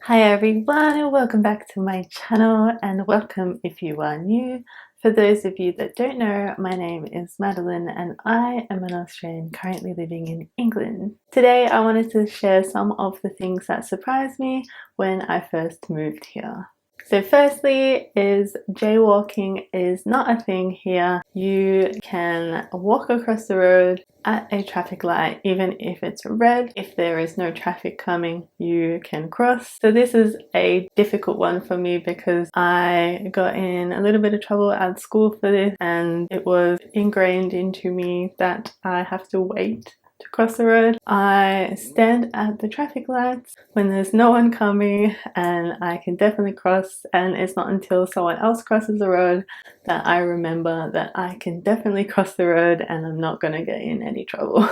Hi everyone, welcome back to my channel and welcome if you are new. For those of you that don't know, my name is Madeleine and I am an Australian currently living in England. Today I wanted to share some of the things that surprised me when I first moved here. So firstly is jaywalking is not a thing here. You can walk across the road at a traffic light even if it's red. If there is no traffic coming, you can cross. So this is a difficult one for me because I got in a little bit of trouble at school for this and it was ingrained into me that I have to wait to cross the road. I stand at the traffic lights when there's no one coming and I can definitely cross, and it's not until someone else crosses the road that I remember that I can definitely cross the road and I'm not going to get in any trouble.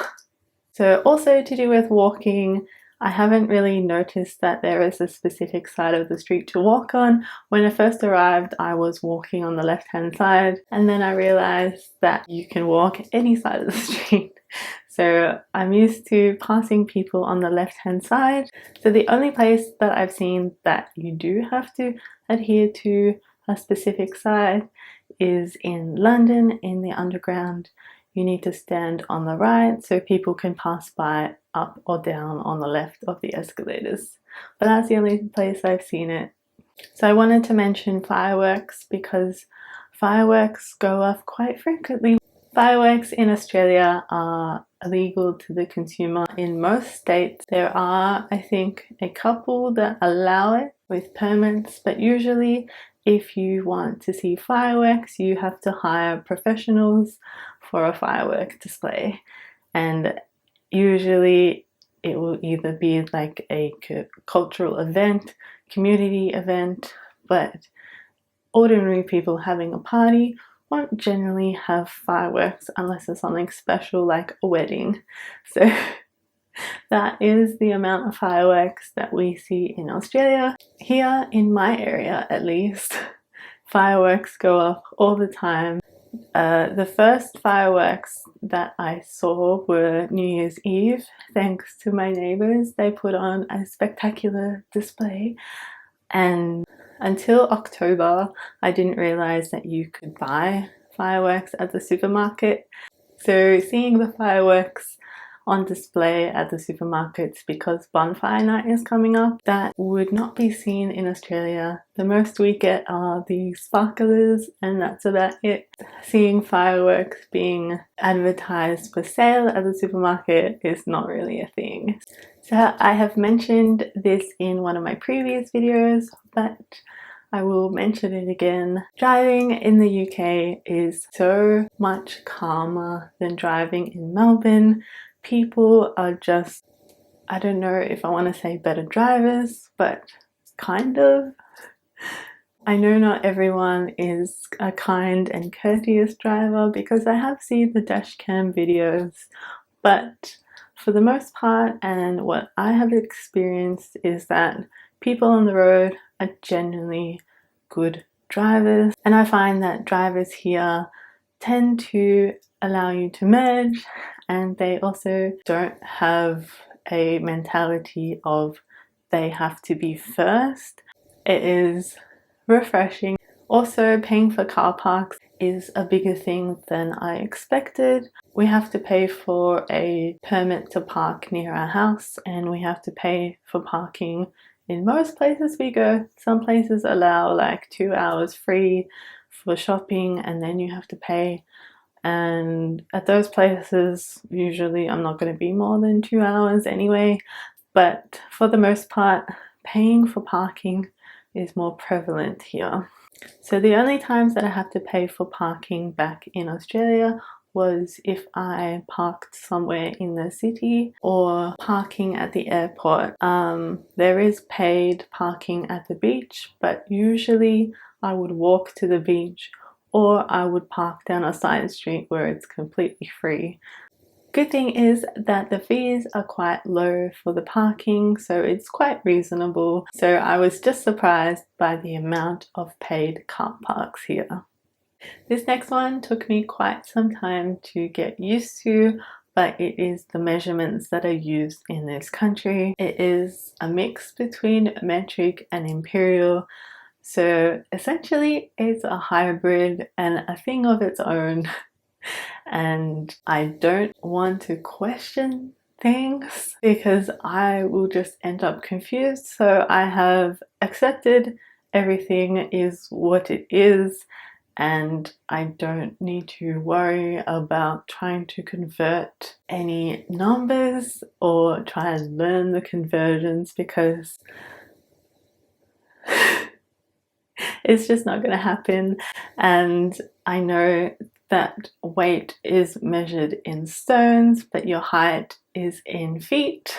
So also to do with walking, I haven't really noticed that there is a specific side of the street to walk on. When I first arrived, I was walking on the left-hand side and then I realized that you can walk any side of the street. So I'm used to passing people on the left-hand side. So the only place that I've seen that you do have to adhere to a specific side is in London in the underground. You need to stand on the right so people can pass by up or down on the left of the escalators. But that's the only place I've seen it. So I wanted to mention fireworks because fireworks go off quite frequently. Fireworks in Australia are illegal to the consumer in most states. There are, I think, a couple that allow it with permits, but usually if you want to see fireworks, you have to hire professionals for a firework display. And usually it will either be like a cultural event, community event, but ordinary people having a party won't generally have fireworks unless it's something special like a wedding. So that is the amount of fireworks that we see in Australia. Here in my area at least, fireworks go off all the time. The first fireworks that I saw were New Year's Eve. Thanks to my neighbours, they put on a spectacular display, and until October I didn't realise that you could buy fireworks at the supermarket. So seeing the fireworks on display at the supermarkets because bonfire night is coming up, that would not be seen in Australia. The most we get are the sparklers and that's about it. Seeing fireworks being advertised for sale at the supermarket is not really a thing. So I have mentioned this in one of my previous videos, but I will mention it again. Driving in the UK is so much calmer than driving in Melbourne. People are just, I don't know if I want to say better drivers, but kind of. I know not everyone is a kind and courteous driver because I have seen the dashcam videos, but for the most part, and what I have experienced, is that people on the road are genuinely good drivers, and I find that drivers here tend to allow you to merge, and they also don't have a mentality of they have to be first. It is refreshing. Also, paying for car parks is a bigger thing than I expected. We have to pay for a permit to park near our house, and we have to pay for parking in most places we go. Some places allow like 2 hours free for shopping and then you have to pay. And at those places, usually I'm not going to be more than 2 hours anyway. But for the most part, paying for parking is more prevalent here. So the only times that I have to pay for parking back in Australia was if I parked somewhere in the city or parking at the airport. There is paid parking at the beach, but usually I would walk to the beach or I would park down a side street where it's completely free. Good thing is that the fees are quite low for the parking, so it's quite reasonable. So I was just surprised by the amount of paid car parks here. This next one took me quite some time to get used to, but it is the measurements that are used in this country. It is a mix between metric and imperial, so essentially it's a hybrid and a thing of its own. And I don't want to question things because I will just end up confused. So I have accepted everything is what it is, and I don't need to worry about trying to convert any numbers or try and learn the conversions because it's just not going to happen. And I know that weight is measured in stones, but your height is in feet.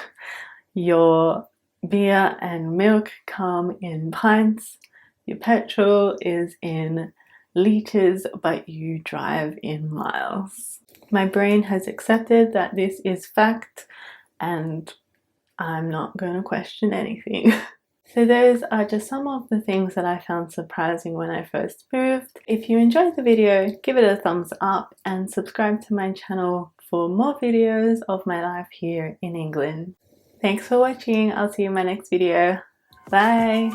Your beer and milk come in pints. Your petrol is in liters, but you drive in miles. My brain has accepted that this is fact, and I'm not going to question anything. So those are just some of the things that I found surprising when I first moved. If you enjoyed the video, give it a thumbs up and subscribe to my channel for more videos of my life here in England. Thanks for watching. I'll see you in my next video. Bye!